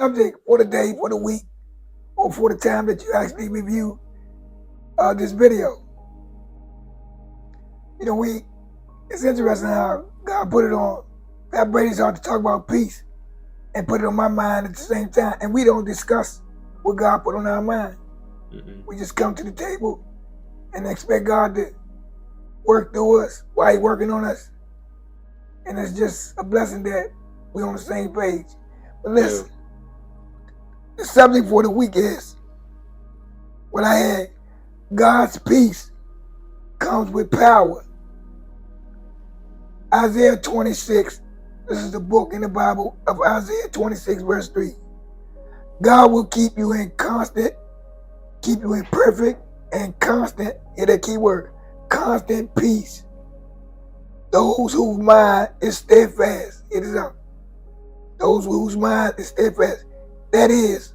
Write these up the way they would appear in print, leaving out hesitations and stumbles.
subject for the day, for the week, or for the time that you actually review this video. It's interesting how God put it on Pat Brady's heart to talk about peace and put it on my mind at the same time. And we don't discuss what God put on our mind. Mm-hmm. We just come to the table and expect God to work through us while He's working on us. And it's just a blessing that we're on the same page. But listen, the subject for the week is what I had. God's peace comes with power. Isaiah 26, this is the book in the Bible of Isaiah 26, verse 3. God will keep you in perfect and constant, hear that key word, constant peace. Those whose mind is steadfast, it is up. Those whose mind is steadfast, that is,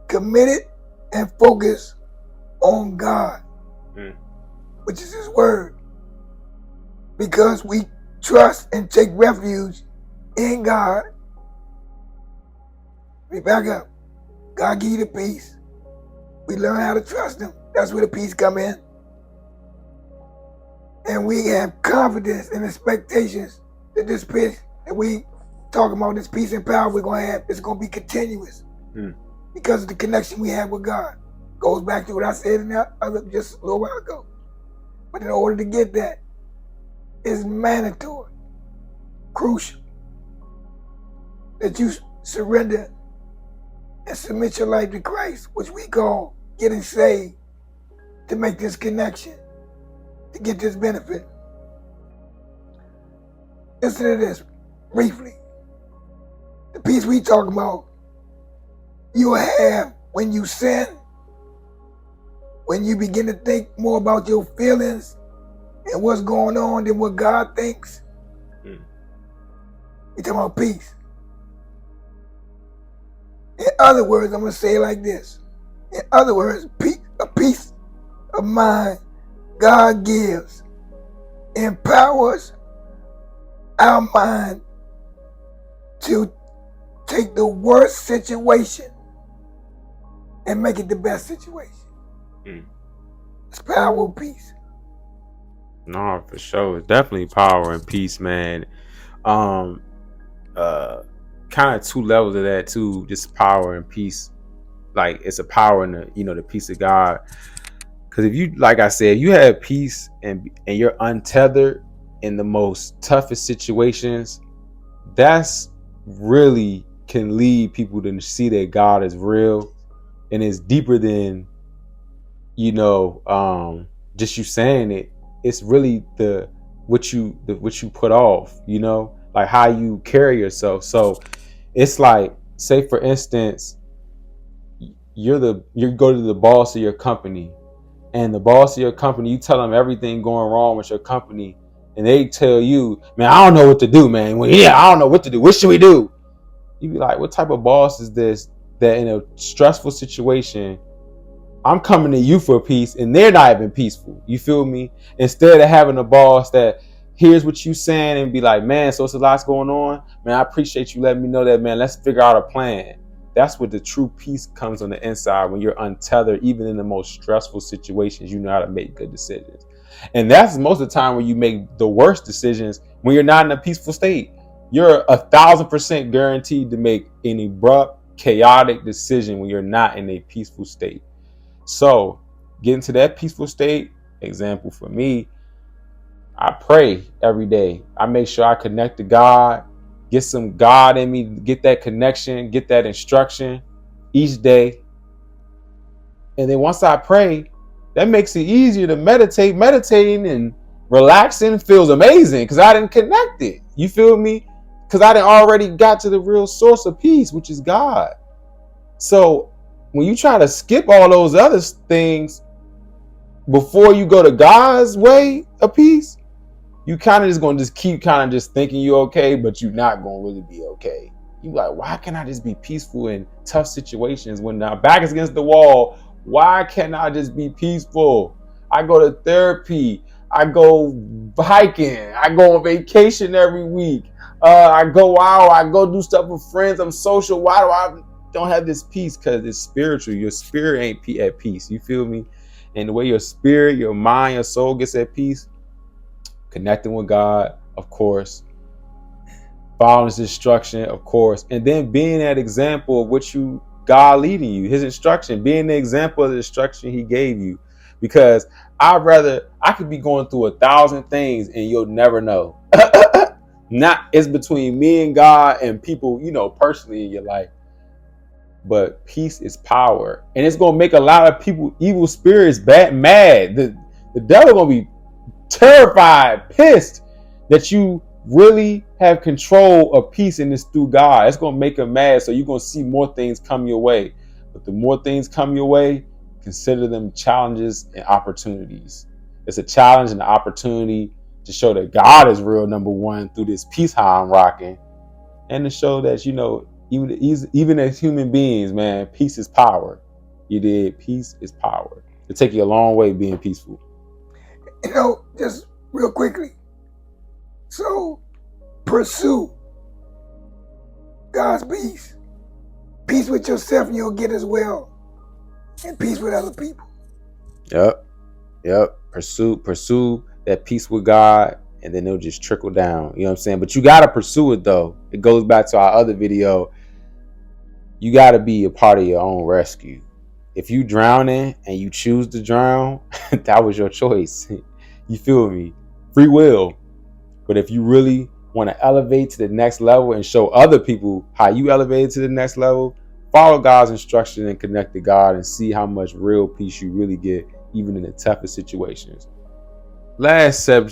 committed and focused on God, which is His word. Because we trust and take refuge in God. We back up. God give you the peace. We learn how to trust Him. That's where the peace come in. And we have confidence and expectations that this peace that we talk about, this peace and power we're going to have, is going to be continuous. Because of the connection we have with God. Goes back to what I said in that just a little while ago. But in order to get that, it's mandatory, crucial, that you surrender and submit your life to Christ, which we call getting saved, to make this connection, to get this benefit. Listen to this briefly. The peace we talk about, you have when you sin, when you begin to think more about your feelings and what's going on than what God thinks. We talking about peace. In other words, I'm going to say it like this. In other words, a peace of mind God gives empowers our mind to take the worst situation and make it the best situation. It's power of peace. No, for sure. It's definitely power and peace, man. Kind of two levels of that too, just power and peace. Like it's a power in the peace of God. Because if you, like I said, you have peace and you're untethered in the most toughest situations, that's really can lead people to see that God is real and is deeper than, just you saying it. It's really what you put off, like how you carry yourself. So it's like, say for instance, you go to the boss of your company, and the boss of your company, you tell them everything going wrong with your company, and they tell you, man, I don't know what to do, man. Well, yeah, I don't know what to do. What should we do? You be like, what type of boss is this that in a stressful situation, I'm coming to you for peace and they're not even peaceful? You feel me? Instead of having a boss that hears what you saying and be like, man, so it's a lot's going on. Man, I appreciate you letting me know that, man. Let's figure out a plan. That's what the true peace comes on the inside when you're untethered, even in the most stressful situations. You know how to make good decisions. And that's most of the time when you make the worst decisions when you're not in a peaceful state. You're 1,000% guaranteed to make an abrupt, chaotic decision when you're not in a peaceful state. So getting to that peaceful state, example for me, I pray every day. I make sure I connect to God, get some God in me, get that connection, get that instruction each day. And then once I pray, that makes it easier to meditate. Meditating and relaxing feels amazing because I didn't connect it. You feel me? Because I didn't already got to the real source of peace, which is God. So when you try to skip all those other things before you go to God's way of peace, you kind of just going to just keep kind of just thinking you're okay, but you're not going to really be okay. You like, why can't I just be peaceful in tough situations when my back is against the wall? Why can't I just be peaceful? I go to therapy. I go hiking. I go on vacation every week. I go out. I go do stuff with friends. I'm social. Why do I don't have this peace because it's spiritual. Your spirit ain't at peace. You feel me? And the way your spirit, your mind, your soul gets at peace, connecting with God, of course, following his instruction, of course, and then being that example of what God leading you, his instruction, being the example of the instruction he gave you. Because I could be going through 1,000 things and you'll never know. It's between me and God and people, personally in your life. But peace is power. And it's gonna make a lot of people, evil spirits, mad. The devil gonna be terrified, pissed that you really have control of peace in this through God. It's gonna make him mad. So you're gonna see more things come your way. But the more things come your way, consider them challenges and opportunities. It's a challenge and an opportunity to show that God is real, number one, through this peace how I'm rocking. And to show that, even as human beings, man, peace is power. You did. Peace is power. It'll take you a long way being peaceful. Just real quickly. So pursue God's peace. Peace with yourself and you'll get as well. And peace with other people. Yep. Pursue that peace with God, and then it'll just trickle down. You know what I'm saying? But you got to pursue it, though. It goes back to our other video. You got to be a part of your own rescue. If you drowning and you choose to drown, that was your choice. You feel me? Free will. But if you really want to elevate to the next level and show other people how you elevated to the next level, follow God's instruction and connect to God and see how much real peace you really get, even in the toughest situations. Last subject.